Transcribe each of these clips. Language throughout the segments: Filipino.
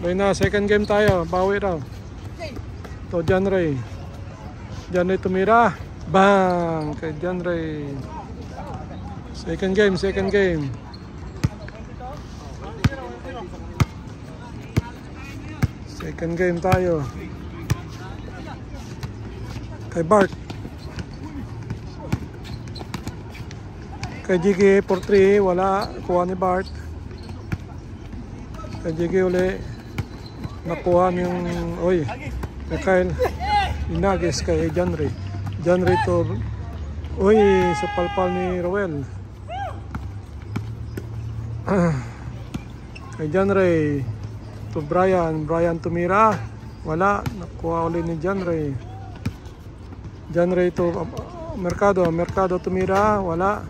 Bay na, second game tayo. Bawi raw. To John Ray. John Ray tumira. Bang! Kay John Ray. Second game, second game. Second game tayo. Kay Bart. Kay Jiggy for 3, wala. Kuha ni Bart. Kay Jiggy uli. Nakuha yung... Oy. Kay Kyle. Inagis kay John Ray. John Ray to... Uy, sa palpal ni Roel. Kay John Ray. To Brian. Brian tumira. Wala. Nakuha uli ni John Ray. John Ray to Mercado. Mercado tumira. Wala.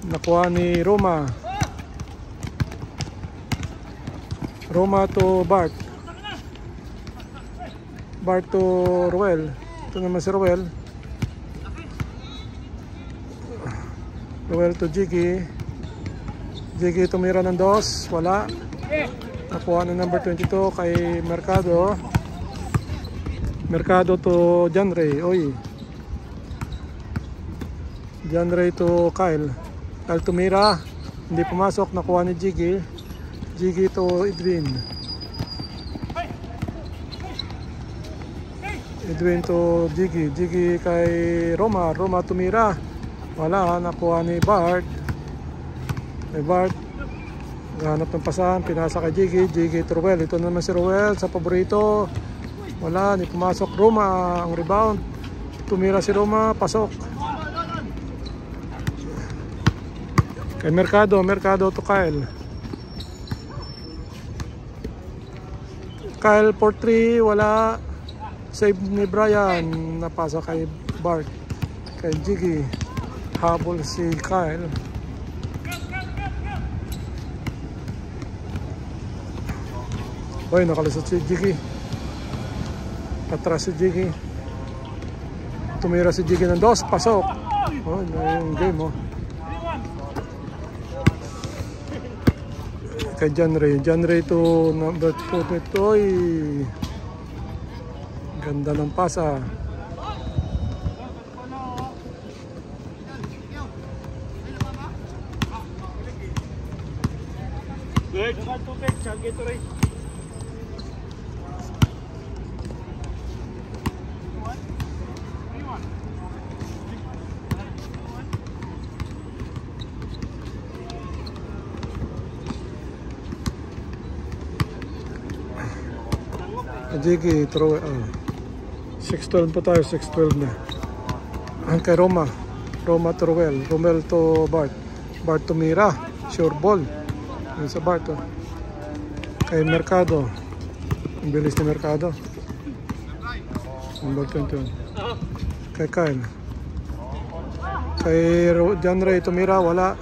Nakuha ni Roma. Roma to Bart. Bart to Roel. Ito naman si Roel. Roel to Jiggy. Jiggy tumira ng 2. Wala. Nakuha na number 22 kay Mercado. Mercado to John Ray. Oy. John Ray to Kyle. Kyle tumira. Hindi pumasok. Nakuha ni Jiggy. Jiggy to Edwin. Edwin to Jiggy. Jiggy kay Roma. Roma tumira. Wala. Nakuha ni Bart. Kay Bart. Hanap ng pasahan. Pinasa kay Jiggy. Jiggy to Roel. Ito naman si Roel sa paborito. Wala. Hindi pumasok. Roma ang rebound. Tumira si Roma. Pasok. Kay Mercado. Mercado to Kyle. Kyle for 3. Wala. Save ni Brian. Napasa kay Bart. Kay Jiggy. Habol si Kyle. Uy, nakalusot si Jiggy. Patras si Jiggy. Tumira si Jiggy ng 2. Pasok. Oh, yung game oh. Kay John Ray. John Ray to number 2. Oy. Ganda ng pasa. Jiggy, throw it. 6-12 po tayo, 6-12 na. Ang kay Roma. Roma to Roel. Roel to Bart. Bart to Mira. Sure ball. Yan sa Bart. Oh. Kay Mercado. Ang bilis ni Mercado. Number 21. Kay Kyle. Kay John Ray to Mira. Wala.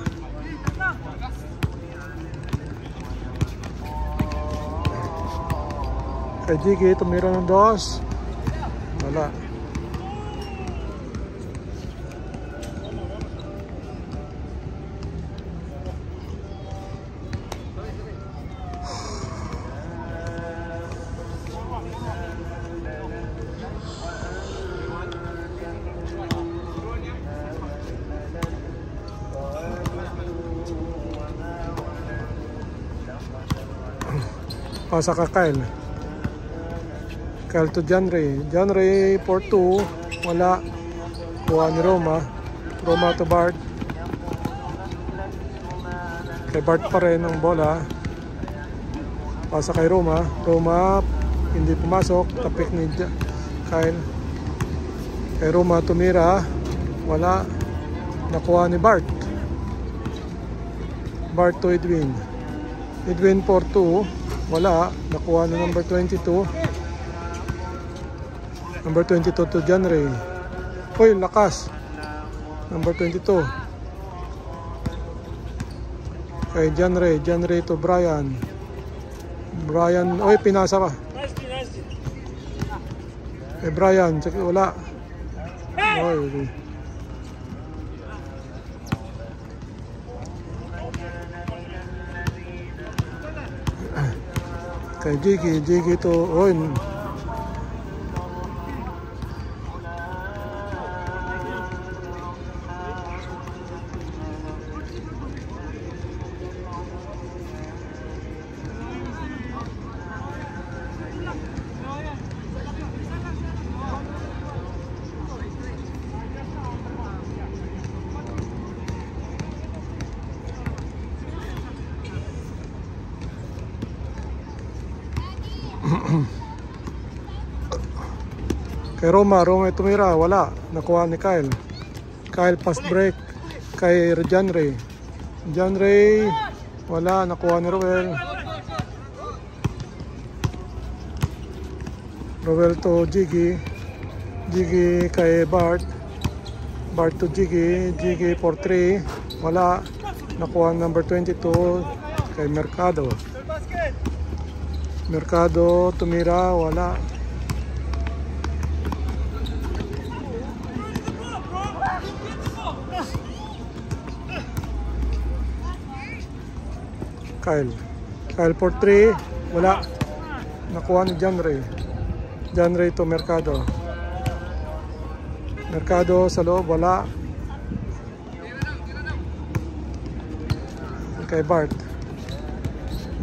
Kay Jiggy, tumira ng 2. Wala. Pasa ka Kyle. Kyle to John Ray. John Ray for 2. Wala. Kuha ni Roma. Roma to Bart. Kay Bart pa rin ang bola. Pasa kay Roma. Roma hindi pumasok. Tapik ni Kyle. Kay Roma tumira. Wala. Nakuha ni Bart. Bart to Edwin. Edwin for 2. Wala. Nakuha ni number 22. Number 22 to John Ray. Uy, lakas. Number 22. Kay John Ray. John Ray to Brian. Brian. Uy, pinasa pa. Kay Brian. Wala. Uy. Kay Jiggy. Jiggy to Owen. Kay Roma tumira, wala. Nakuha ni Kyle. Kyle pass break. Kay John Ray. John Ray, wala. Nakuha ni Roel. Roel to Jiggy. Jiggy kay Bart. Bart to Jiggy. Jiggy for 3. Wala. Nakuha number 22 kay Mercado. Mercado tumira, wala. Kyle for 3, wala. Nakuha ni John Ray. John Ray to Mercado. Mercado sa loob, wala. Kay Bart.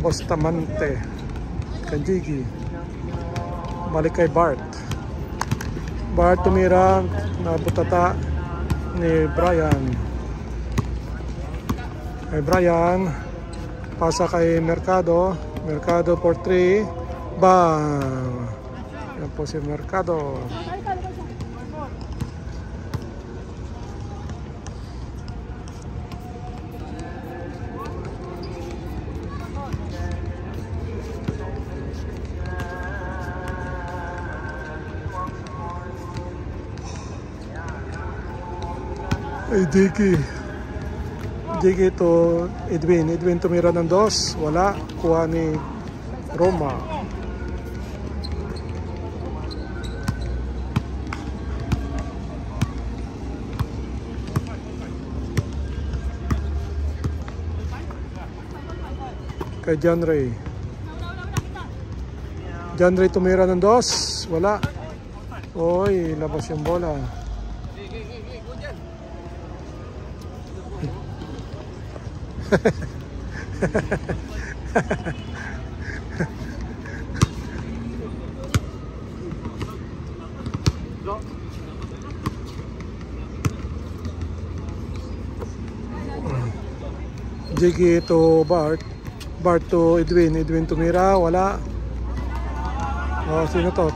Bustamante. Kay Jiggy. Balik kay Bart. Bart tumira, nabutata ni Brian. Kay Brian, pasa kay Mercado. Mercado for 3. Bam! Yan po si Mercado. Ay, Jiggy. Jiggy to Edwin. Edwin tumira ng 2. Wala. Kuha ni Roma. Kay John Ray. John Ray tumira ng 2. Wala. Oy, labas yung bola. Jiggy to Bart. Bart to Edwin. Edwin tumira, wala. Oh, sino to?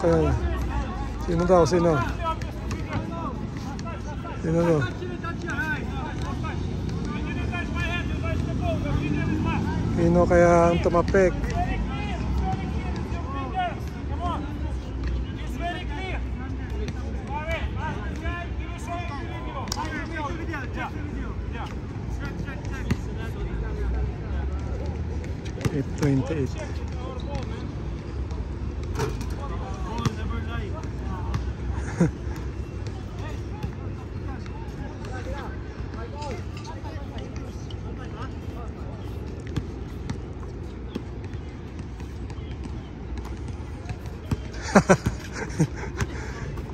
Sino daw? Sino? Sino to? Sino kaya ang tumapik? $8.28.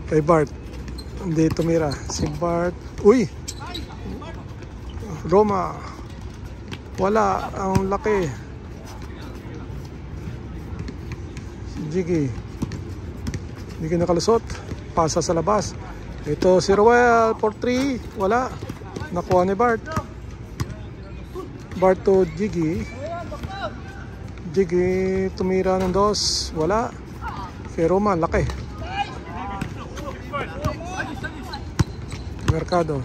Kay Bart. Hindi tumira. Si Bart. Uy! Roma. Wala. Ang laki. Si Jiggy. Hindi ka nakalusot. Pasa sa labas. Ito si Roel for 3. Wala. Nakuha ni Bart. Bart to Jiggy. Jiggy tumira ng 2. Wala. Kay Roma. Laki. Mercado.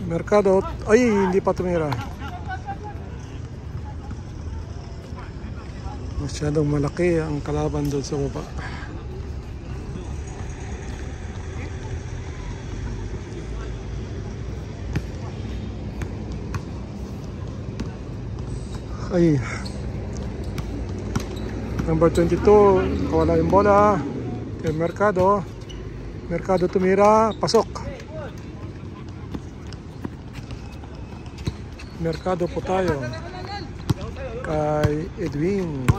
Mercado. Ay, hindi pa tumira. Masyadong malaki ang kalaban doon sa baba. Ay. Number 22, kawala yung bola. Kay Mercado. Mercado tumira, pasok. Mercado po tayo. Kay Edwin.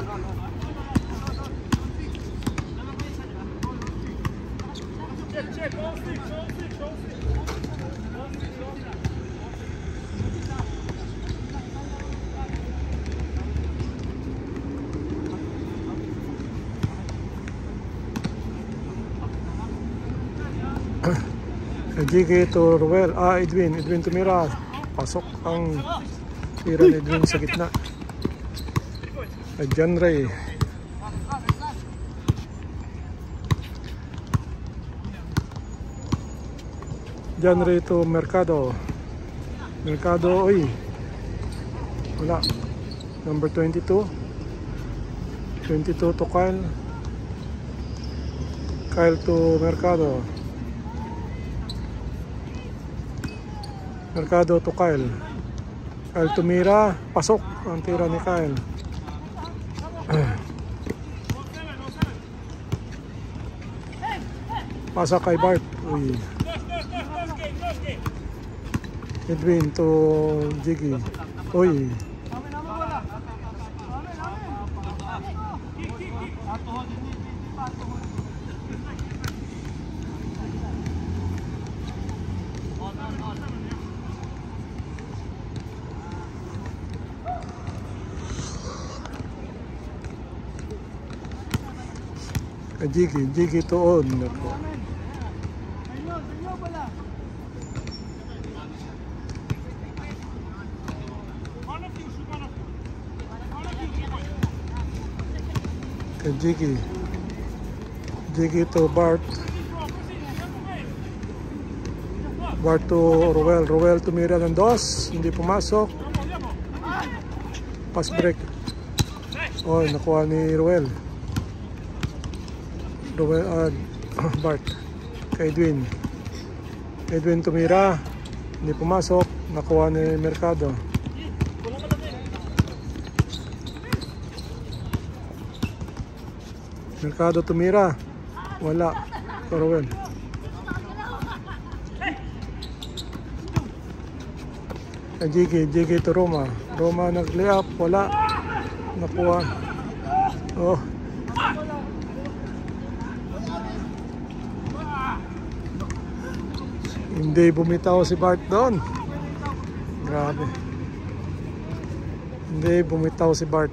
GK to Ruel. Edwin tumira. Pasok ang tira ni Edwin sa gitna. John Ray. John Ray to Mercado. Mercado, oy. Wala. Number 22. 22 to Kyle. Kyle to Mercado. Mercado to Kyle. Kyle tumira. Pasok ang tira ni Kyle. Pasa kay Bart. Uy. Edwin to Jiggy. Uy. Jiggy to on. Jiggy to Bart. Bart to Ruel. Ruel tumira ng dos. Hindi pumasok. Pass break. Oh, nakuha ni Ruel. Bart kay Edwin. Edwin tumira, hindi pumasok, nakuha ni Mercado. Mercado tumira, wala. Ruel. Jiggy to Roma. Roma nag-layup, wala. Nakuha. Oh. Hindi bumitaw si Bart doon. Grabe. Hindi bumitaw si Bart.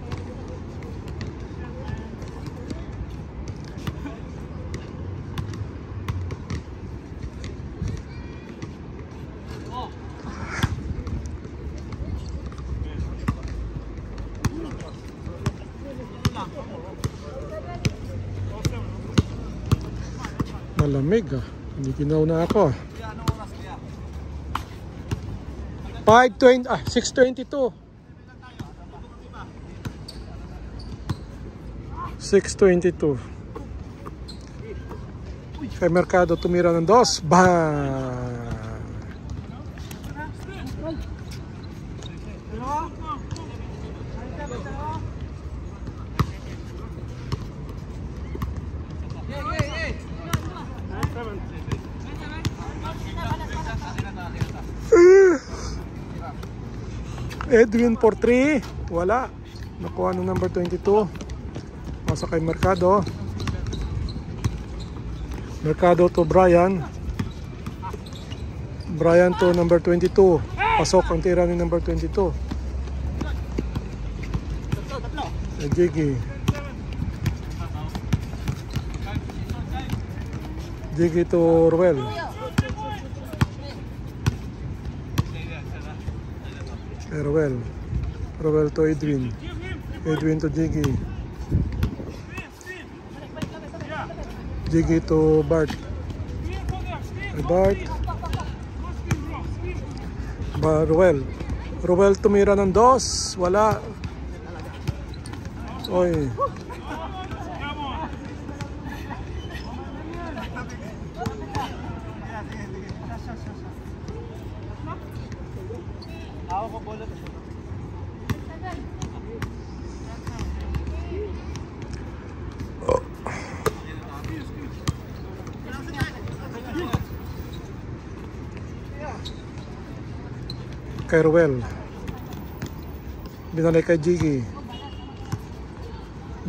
Malamig ah. Hindi ginaw na ako ah. 6:22. 6:22. Kay Mercado tumira ng dos. Bang! Edwin for 3. Wala. Nakuha ng number 22. Pasa kay Mercado. Mercado to Brian. Brian to number 22. Pasok ang tira ni number 22. Jiggy. Jiggy to Ruel. Ruel to Edwin. Edwin to Jiggy. Jiggy to Bart. Ruel tumira ng dos. Wala. Oy. Kay Ruel. Binalik kay Jiggy.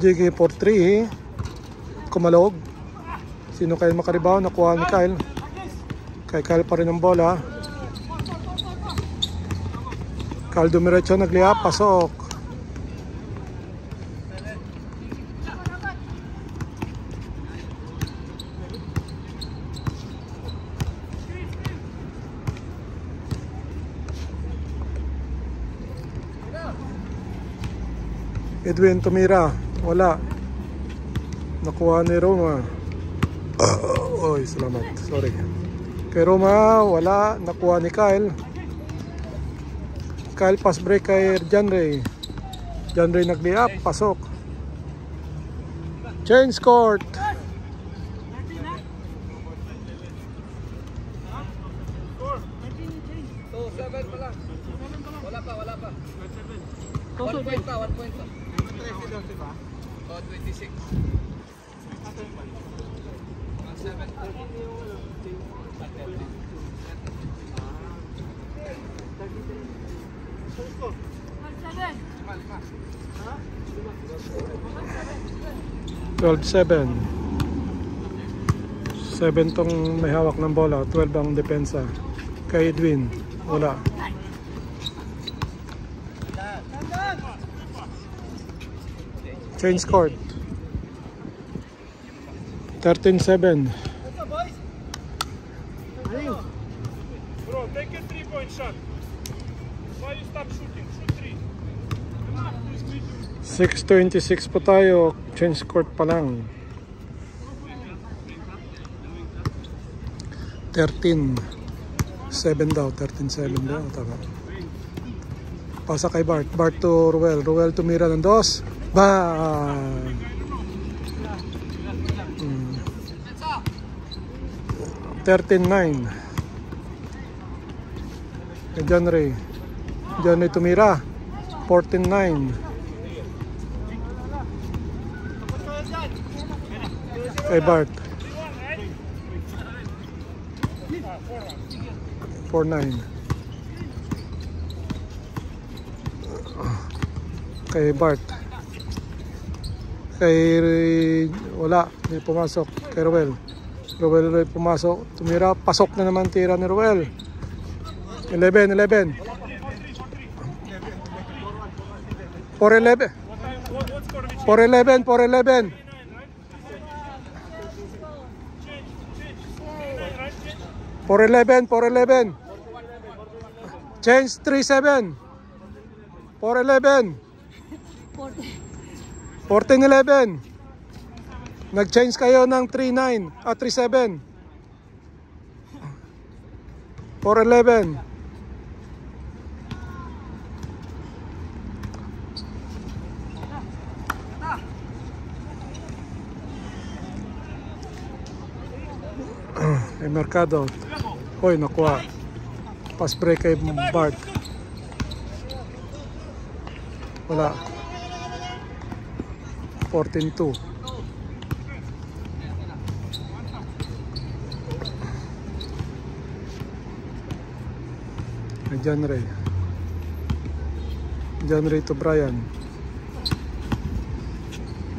Jiggy for 3. Kumalog. Sino kayo makaribaw? Nakuha ni Kyle. Kay Kyle pa rin ang bola. Kyle dumiretso, nagliap, pasok. Edwin tumira, wala. Nakuha ni Roma. Oy, salamat. Sorry. Kay Roma, wala. Nakuha ni Kyle. Kyle pass break kay John Ray. John Ray nag-lay-up, pasok. Change court. Wala pa. 1 point pa. 26. 12-7. 7 tong may hawak ng bola, 12 ang depensa. Kay Edwin, wala. Change court. 13-7. Bro, take a 3-point shot. Why you stop shooting? Shoot 3. 6:26 po tayo. Change court pa lang. 13-7 daw. 13-7 daw. Tama. Pasa kay Bart. Bart to Ruel. Ruel tumira ng dos. Ba! 13-9. John Ray. John Ray tumira. 14-9. Kay Bart. 4-9. Kay Bart. Kay wala, hindi pumasok. Kay Ruel. Ruel pumasok, tumira, pasok na naman tira ni Ruel. 11. 4-11. 4-11. Change 3-7. 4-11. 14-11. Nag-change kayo ng 3-9 at 3-7. 4-11. Mercado. Hoy, nakuha. Pass break kay Bart. Wala. 14-2. John Ray. John Ray to Brian.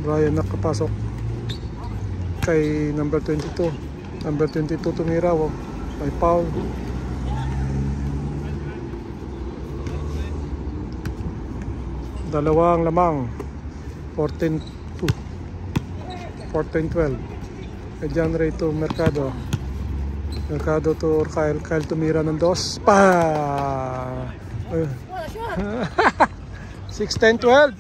Brian nakapasok kay number 22. Number 22 tumira. May foul. Dalawang lamang. 14-2. 14-12. Kay John Ray to Mercado. Mercado to Kyle. Kyle tumira ng dos. Pa! 16-12.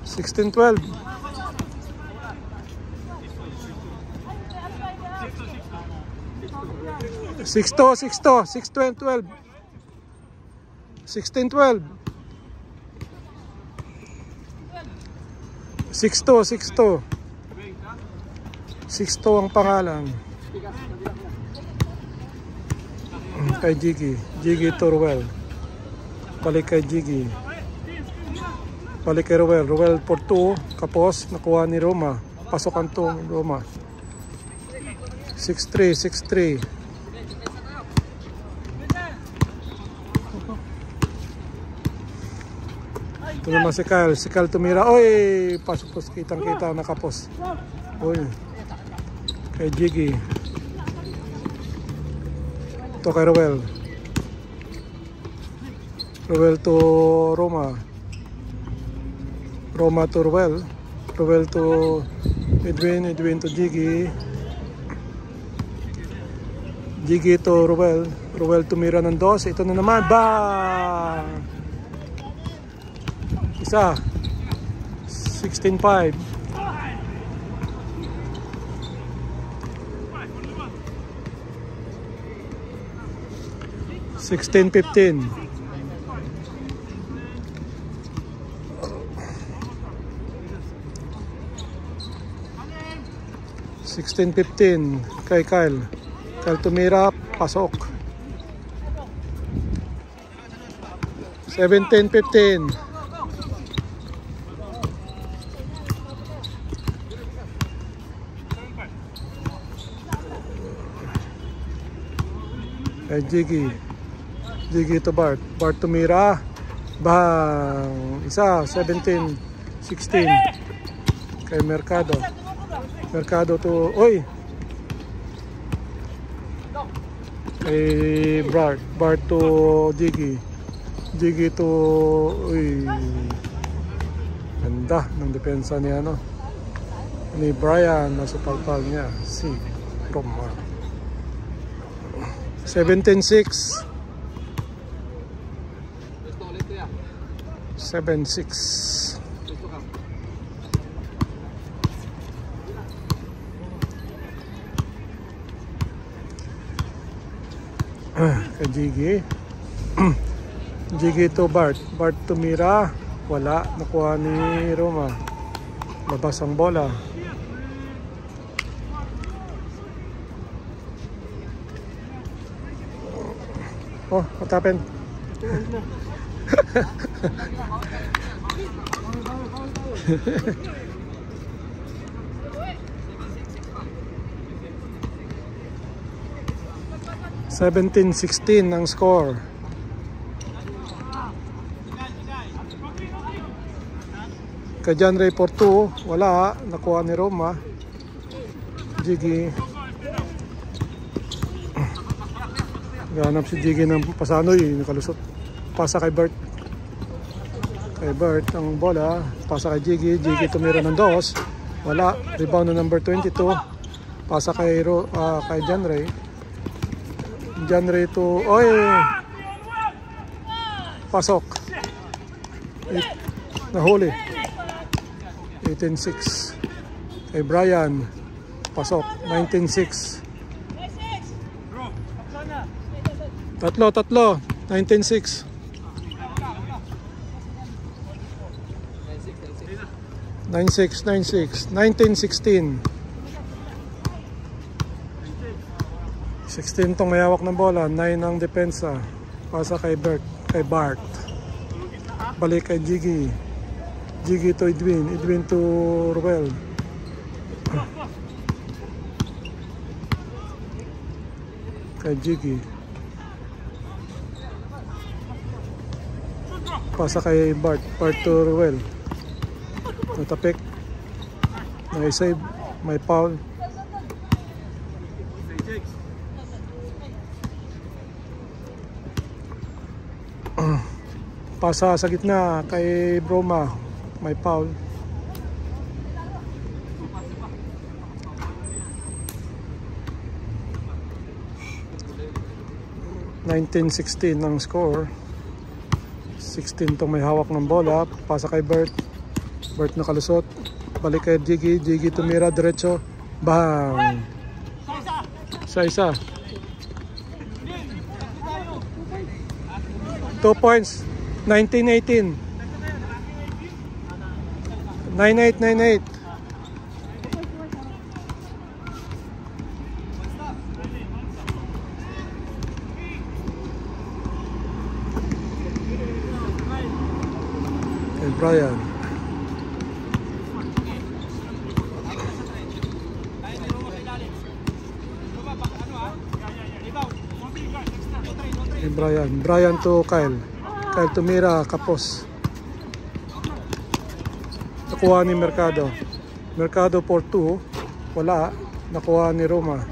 16-12. 6-12. 16-12. 6-2. 6-2 ang pangalan. Kay Jiggy to Ruel. Balik kay Jiggy. Balik kay Ruel. Ruel for 2. Kapos. Nakuha ni Roma. Pasokan to Roma. 6-3. Ito naman si Kyle. Si Kyle tumira. Oy! Pasok, kitang-kita nakapos. Oy. Kay Jiggy. Ito kay Rowell. Rowell to Roma. Roma to Rowell. Rowell to Edwin. Edwin to Jiggy. Jiggy to Rowell. Rowell tumira ng 2. Ito na naman. Bang! Isa. 16-5. 16-15. 16-15 kay Kyle. Kyle tumira, pasok. 17-15. Kay Jiggy. Jiggy to Bart. Bart tumira. Bang! Isa, 17-16. Kay Mercado. Mercado to, oy! Kay Bart. Bart to Jiggy. Jiggy to, uy. Ganda ng depensa niya, no? Ni Brian, nasa palpal niya. Si Roma. 17-6. 7-6. Kay Jiggy. Jiggy to Bart. Bart tumira. Wala. Nakuha ni Roma. Labas ang bola. Oh, what happened? (17-16) ang score. Kay John Ray for 2, wala, nakuha ni Roma. Jiggy. Ganap si Jiggy ng pasanoy, nakalusot. Pasa kay Bert. Kay Bert ang bola, pasa kay Jiggy. Jiggy tumira ng 2, wala. Rebound na number 22. Pasa kay John Ray. John Ray to, oy! Pasok. Nahuli. 18-6. Kay Brian. Pasok. 19-6. Tatlo. 19-6. 9-6. 19-16. 16 tong may hawak ng bola. 9 ang depensa. Pasa kay Bart. Balik kay Jiggy. Jiggy to Edwin. Edwin to Rowell. Kay Jiggy. Pasa kay Bart. Bart to Rowell. Natapik. May save. May foul. Pasa sa gitna kay Roma. May foul. (19-16) ang score. 16 tong may hawak ng bola. Pasa kay Bert. Bert nakalusot. Balik kay Jiggy. Jiggy tumira diretso. Bang! Isa. 2 points. 19-18. 9-8. Kay Brian. Kay Brian to Kyle. Kyle tumira, kapos. nakuha ni Mercado. Mercado 4-2, wala, nakuha ni Roma.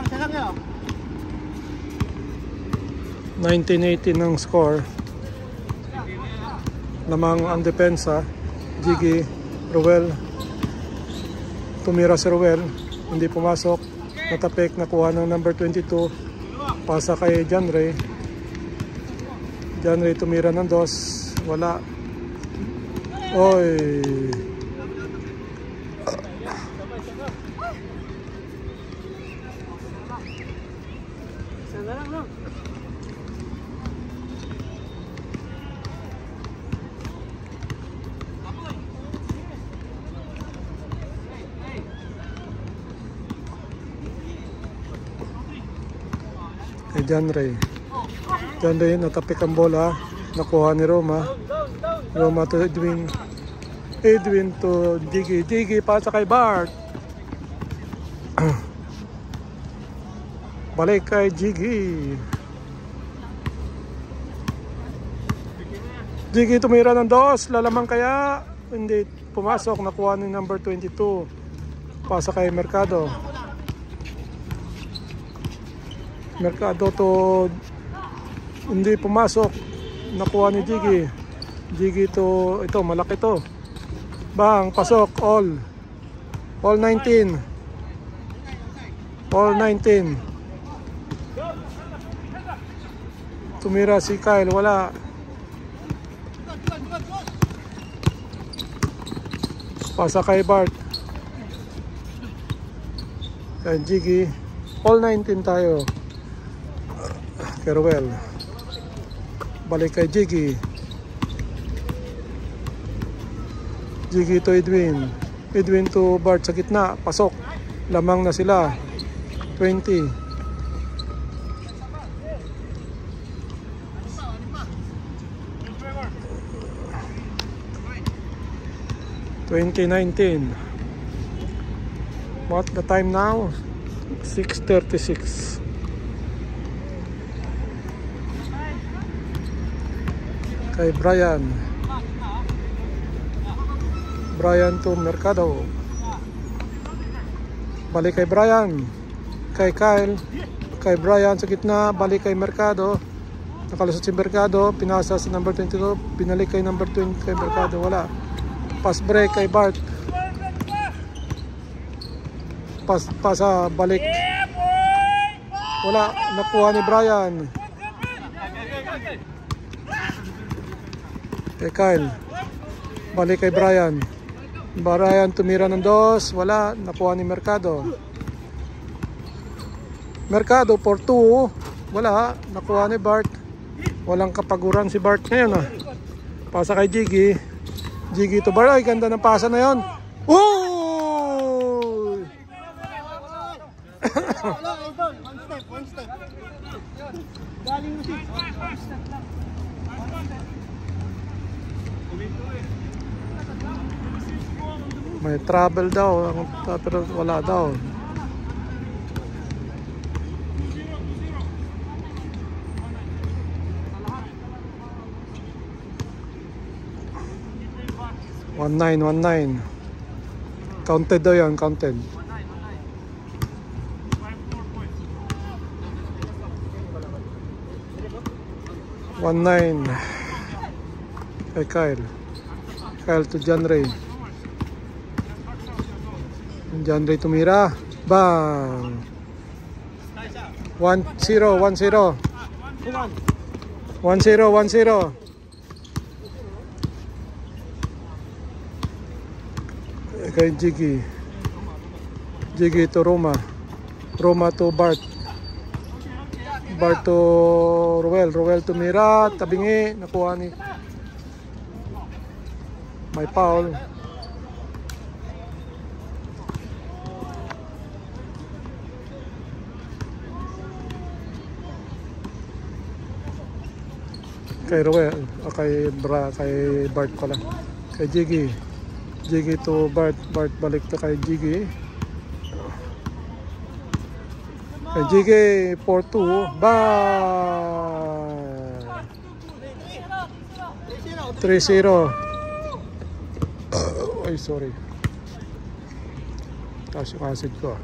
Salang yun. 19-18 ng score. Lamang ang depensa. Jiggy, Ruel. Tumira si Ruel, hindi pumasok. Natapik, nakuha ng number 22. Pasa kay John Ray. John Ray tumira ng 2. Wala. Oy. Sana lang, no? Kay John Ray. John Ray, natapik ang bola. Nakuha ni Roma. Roma to Edwin. Edwin to Jiggy. Jiggy pasa kay Bart. Balik kay Jiggy. Jiggy tumira ng 2. Lalamang kaya? Hindi pumasok. Nakuha ni number 22. Pasa kay Mercado. Mercado to hindi pumasok. Nakuha ni Jiggy. Jiggy to ito, malaki to. Bang, pasok, all 19. All 19. Tumira si Kyle, wala. Pasa kay Bart. Kay Jiggy. All 19 tayo. Keruel. Balik kay Jiggy. Jiggy to Edwin. Edwin to Bart sa gitna. Pasok. Lamang na sila. 20. What the time now? 6:36. Kay Brian. Brian to Mercado. Balik kay Brian. Kay Kyle. Kay Brian sa gitna. Balik kay Mercado. Nakalusot si Mercado. Pinasa sa number 22. Binalik kay number 20 kay Mercado. Wala. Pass break kay Bart. Pasa balik. Wala. Nakuha ni Brian. Kay Kyle. Balik kay Brian. Brian tumira ng 2. Wala. Nakuha ni Mercado. Mercado 4-2. Wala. Nakuha ni Bart. Walang kapaguran si Bart ngayon. Pasa kay Jiggy. Jiggy to Bart. Ay, ganda ng pasa na yun. Woo! One step. Galing mo si. May travel daw, pero wala daw. One nine. Counted daw yan, counted. 1-9 kay Kyle. Kyle to John Ray. John Ray tumira. Bang! 1-0. 1-0. Kay Jiggy. Jiggy to Roma. Roma to Bart. Bart to Ruel. Ruel to Mira. Tabingi. Nakuha ni. May foul. Kay Ruel. Kay Bart pala. Kay Jiggy. Jiggy to Bart. Bart balik to kay Jiggy. Kay Jiggy 4-2. Bye! 3-0. Ay, sorry. Taas yung acid ko.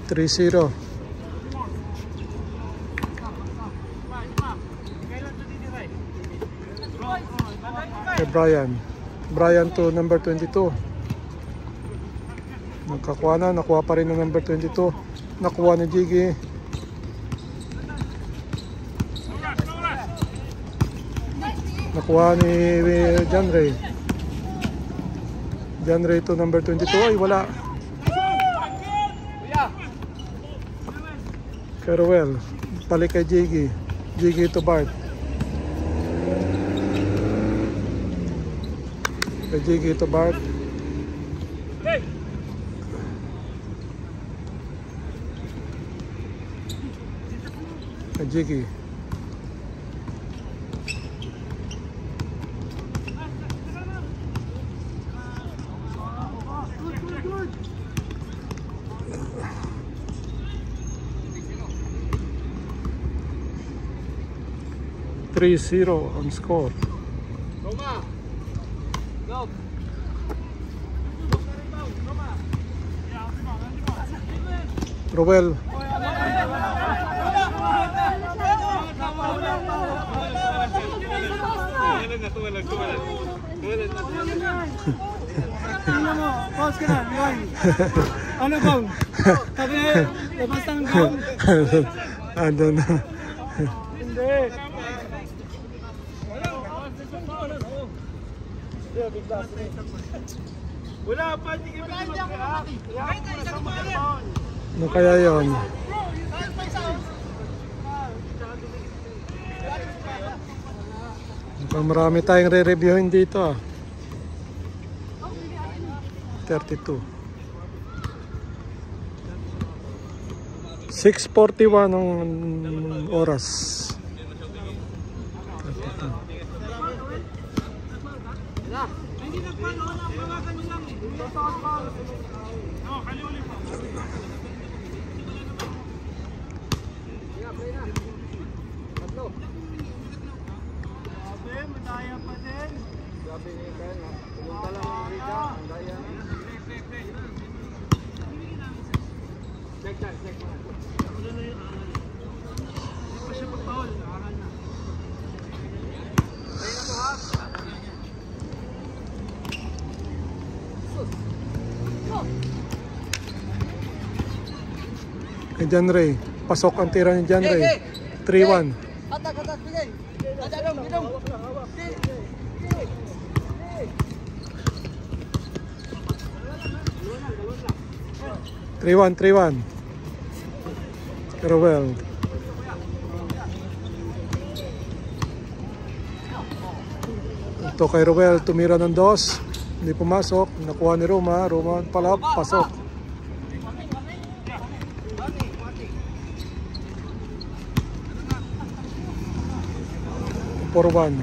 3-0. Kay Brian. Brian to number 22. Nagkakuha na. Nakuha pa rin ng number 22. Nakuha ni Jiggy. Nakuha ni John Ray. John Ray to number 22. Ay, wala. Farewell. Balik kay Jiggy. Jiggy to Bart. Kay Jiggy to Bart. Kay Jiggy. $3-0 on score. Roma. Go. Rowell. Tingnan mo, pause ka na, rewind. Ano gong? Sabi na, labas ng gong. Ano na. Hindi. Wala pa, hindi ka Ano kaya yun? Mukhang marami tayong re-reviewin dito ah. 32. 6:41 ang oras. 32. Madaya pa din. Sabi ni Ben, pumunta lang ang Rika, ang daya. Check. Hindi pa siya mag-foul, aral na. Tayo na to ha. Kay John Ray. Pasok ang tira ni John Ray. 3-1. Atak, bigay. Gidong. 3-1. Rowell. Ito kay Rowell, tumira ng 2. Hindi pumasok. Nakuha ni Roma. Roma pala, pasok. For 1.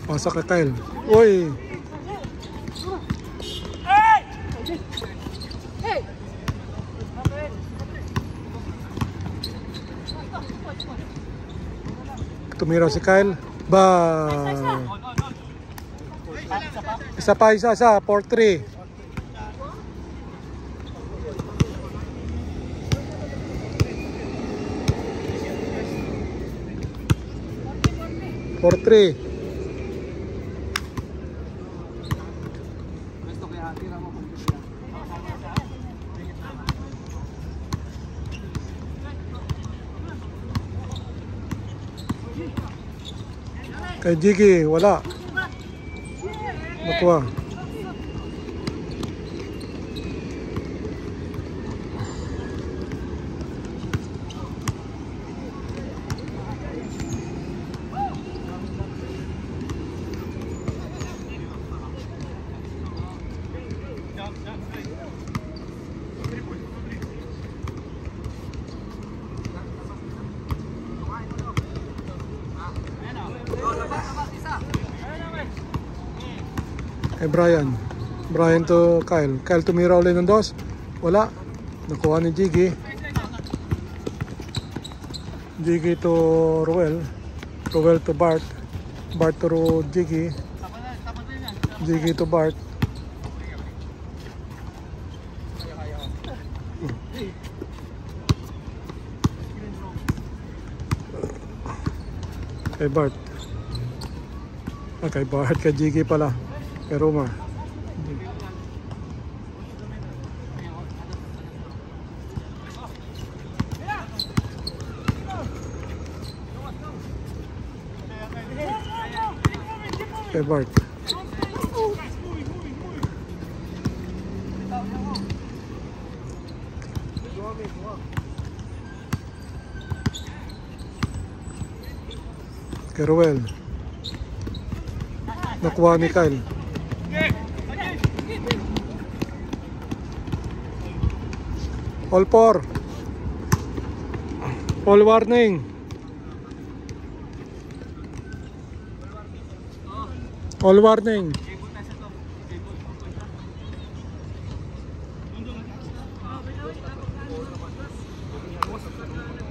Pasa kay Kyle. Uy! Tumira si Kyle. Ba! Isa pa. 4-3. Kay Jiggy, wala. Nakuha. Brian. Brian to Kyle. Kyle tumira ulit ng dos. Wala. Nakuha ni Jiggy. Jiggy to Ruel. Ruel to Bart. Bart to Jiggy. Jiggy to Bart. Kay Bart. Kay Bart, kay Jiggy pala. Kay Roma. Kay Bart. Kay Ruel. Nakuha ni Kyle. All four. All warning. All warning.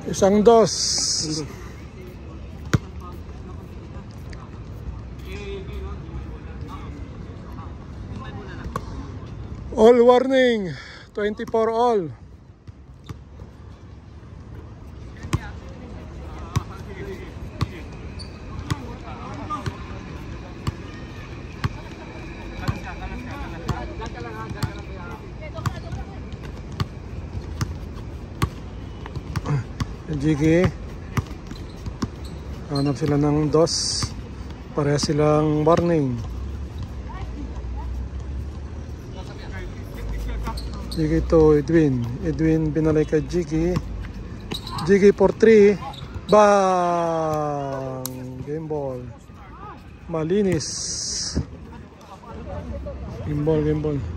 Isang dos. All warning. 24 all. Jiggy. Hanap sila ng dos. Pareha silang warning. Jiggy to Edwin. Edwin binalay kay Jiggy. Jiggy for 3. Bang! Game ball. Malinis. Game ball, game ball.